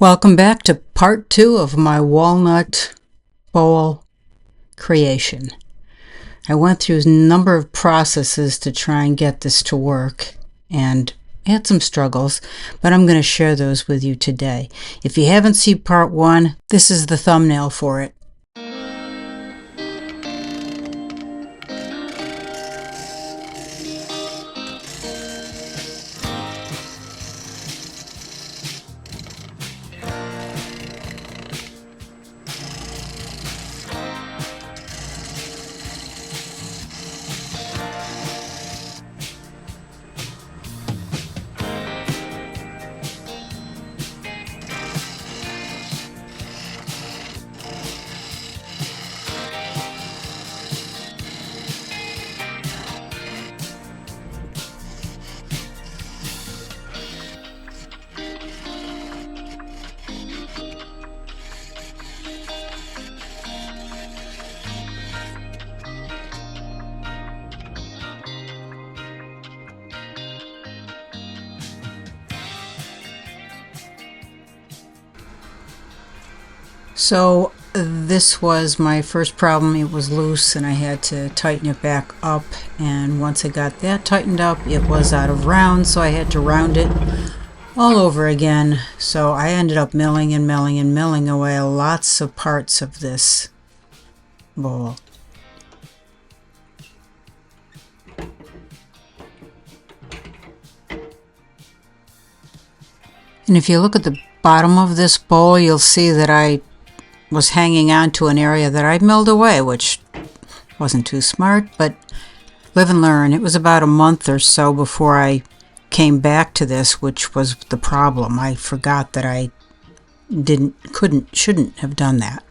Welcome back to part 2 of my walnut bowl creation. I went through a number of processes to try and get this to work and had some struggles, but I'm going to share those with you today. If you haven't seen part 1, this is the thumbnail for it. So this was my first problem. It was loose and I had to tighten it back up, and once I got that tightened up it was out of round, so I had to round it all over again. So I ended up milling and milling and milling away lots of parts of this bowl. And if you look at the bottom of this bowl, you'll see that I was hanging on to an area that I milled away, which wasn't too smart, but live and learn. It was about a month or so before I came back to this, which was the problem. I forgot that I shouldn't have done that.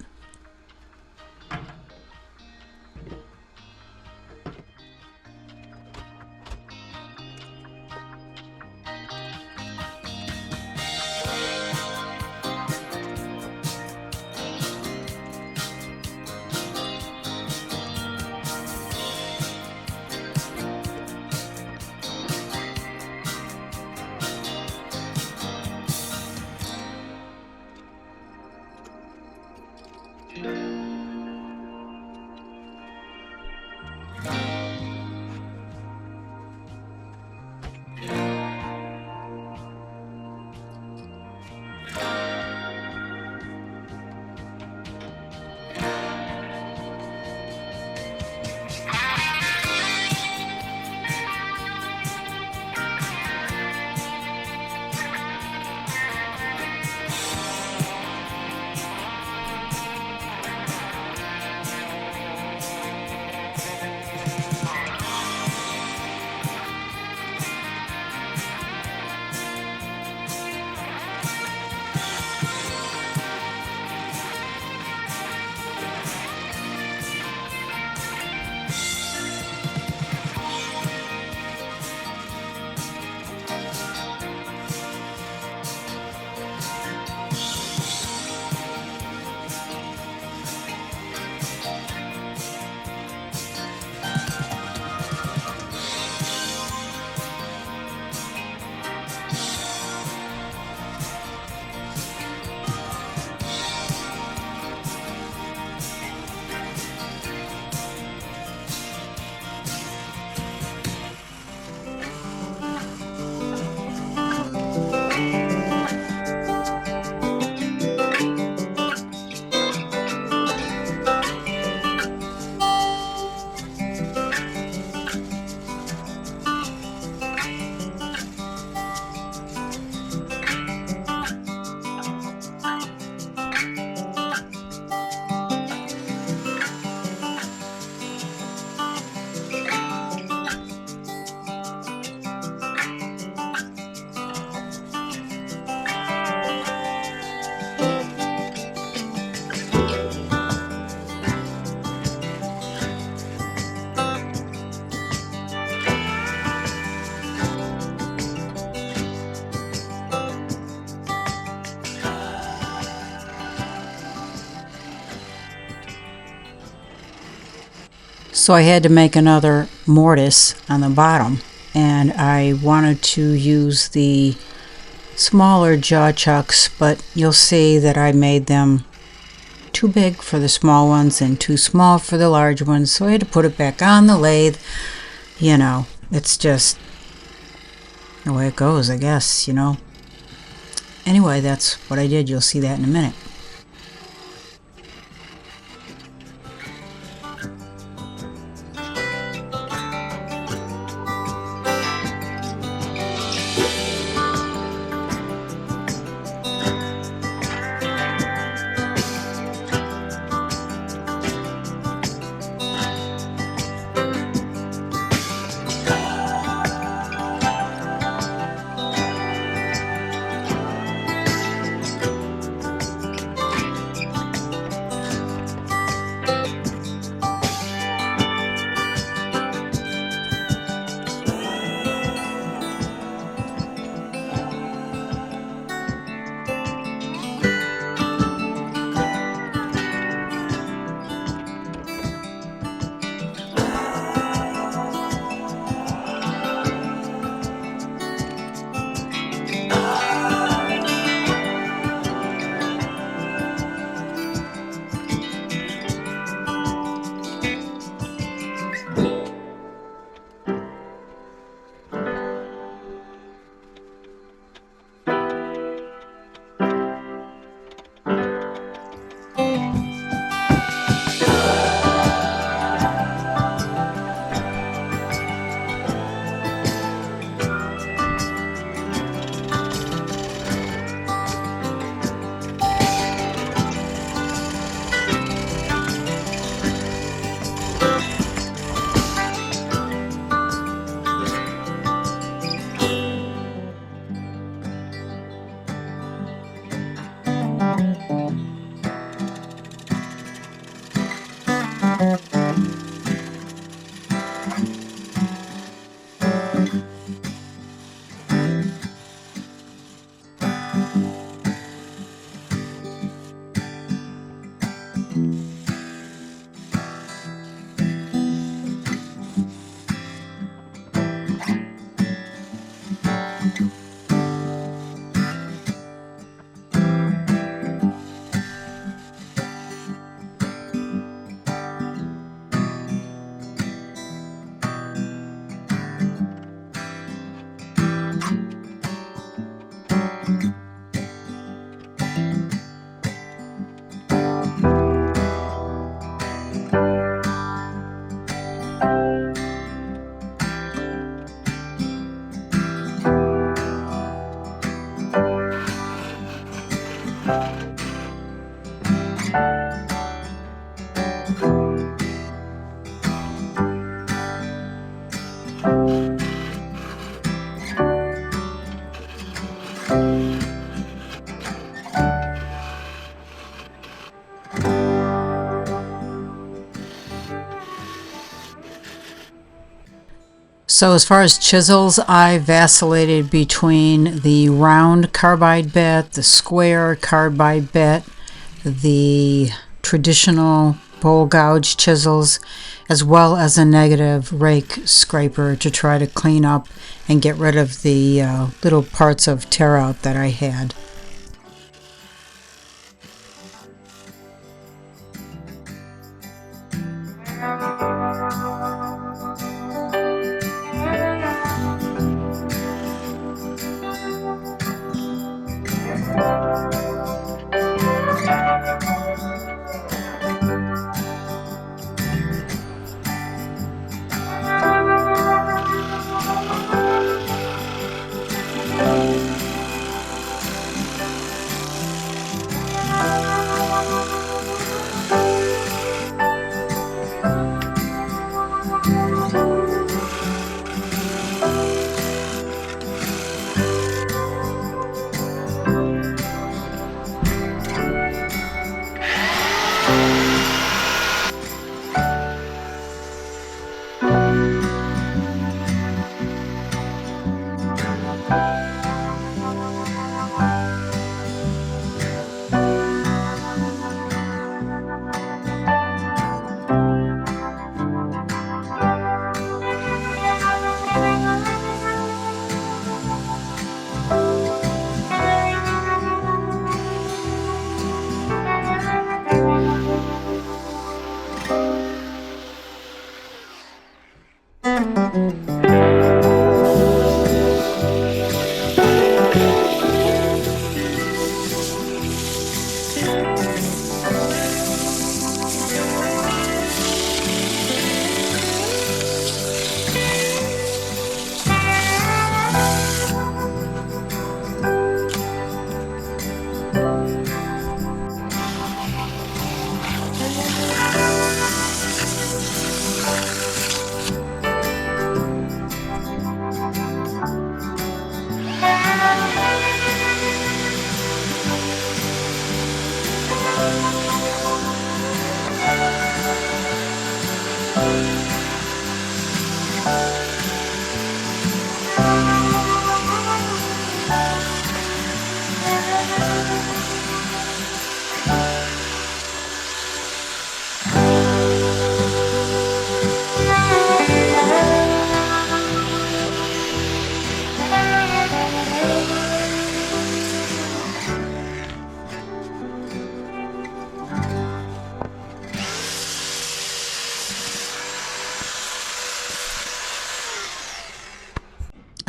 So I had to make another mortise on the bottom, and I wanted to use the smaller jaw chucks, but you'll see that I made them too big for the small ones and too small for the large ones, so I had to put it back on the lathe. You know, it's just the way it goes, I guess, you know. Anyway, that's what I did. You'll see that in a minute. So as far as chisels, I vacillated between the round carbide bit, the square carbide bit, the traditional bowl gouge chisels, as well as a negative rake scraper to try to clean up and get rid of the little parts of tear out that I had.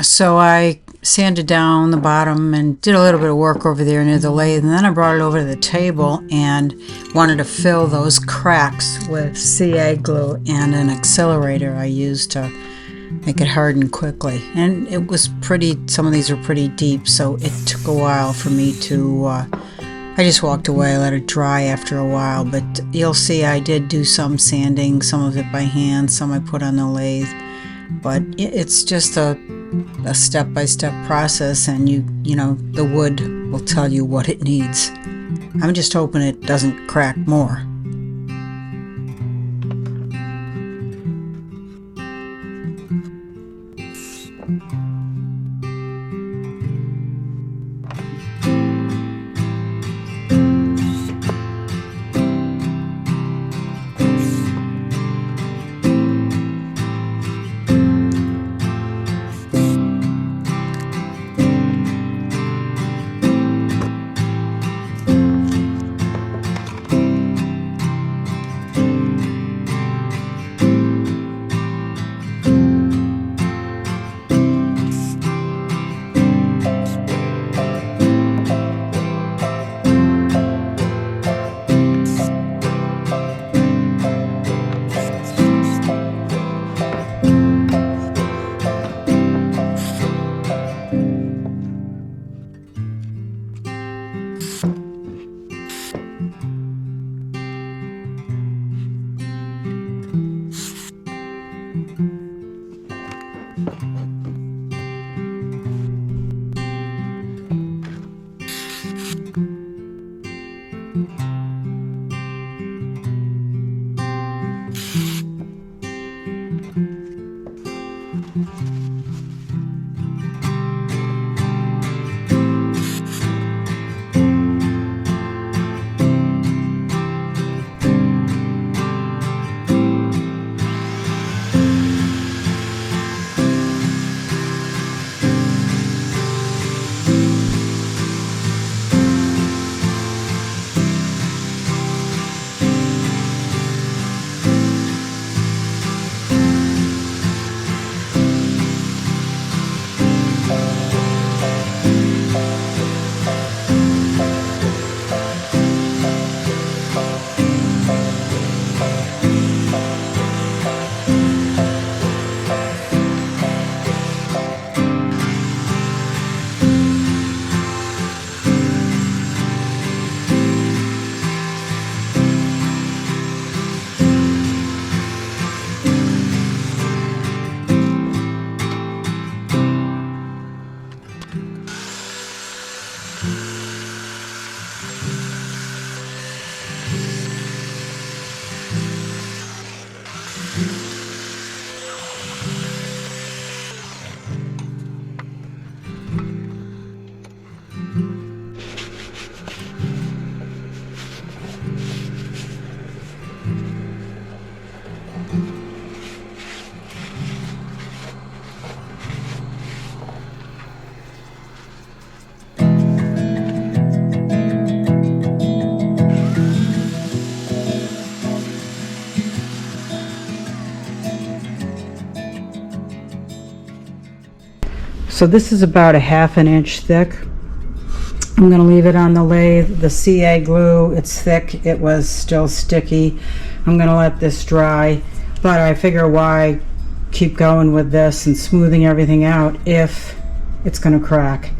So I sanded down the bottom and did a little bit of work over there near the lathe, and then I brought it over to the table and wanted to fill those cracks with CA glue and an accelerator I used to make it harden quickly. And it was some of these were pretty deep, so it took a while for me to I just walked away, let it dry after a while, but you'll see I did do some sanding, some of it by hand, some I put on the lathe. But it's just a step-by-step process, and you know, the wood will tell you what it needs. I'm just hoping it doesn't crack more. So this is about a ½ inch thick. I'm going to leave it on the lathe. The CA glue, it's thick. It was still sticky. I'm going to let this dry, but I figure why keep going with this and smoothing everything out if it's going to crack,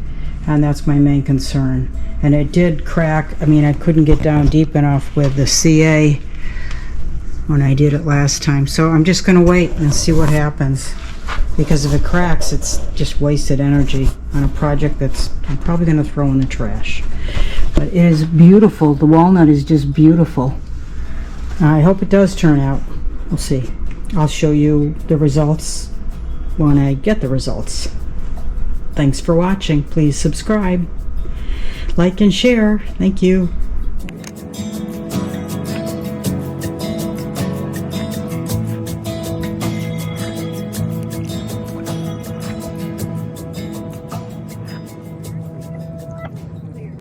and that's my main concern. And it did crack. I mean, I couldn't get down deep enough with the CA when I did it last time, so I'm just going to wait and see what happens, because if it cracks, it's just wasted energy on a project that's I'm probably going to throw in the trash. But it is beautiful. The walnut is just beautiful. I hope it does turn out. We'll see. I'll show you the results when I get the results. Thanks for watching. Please subscribe, like, and share. Thank you.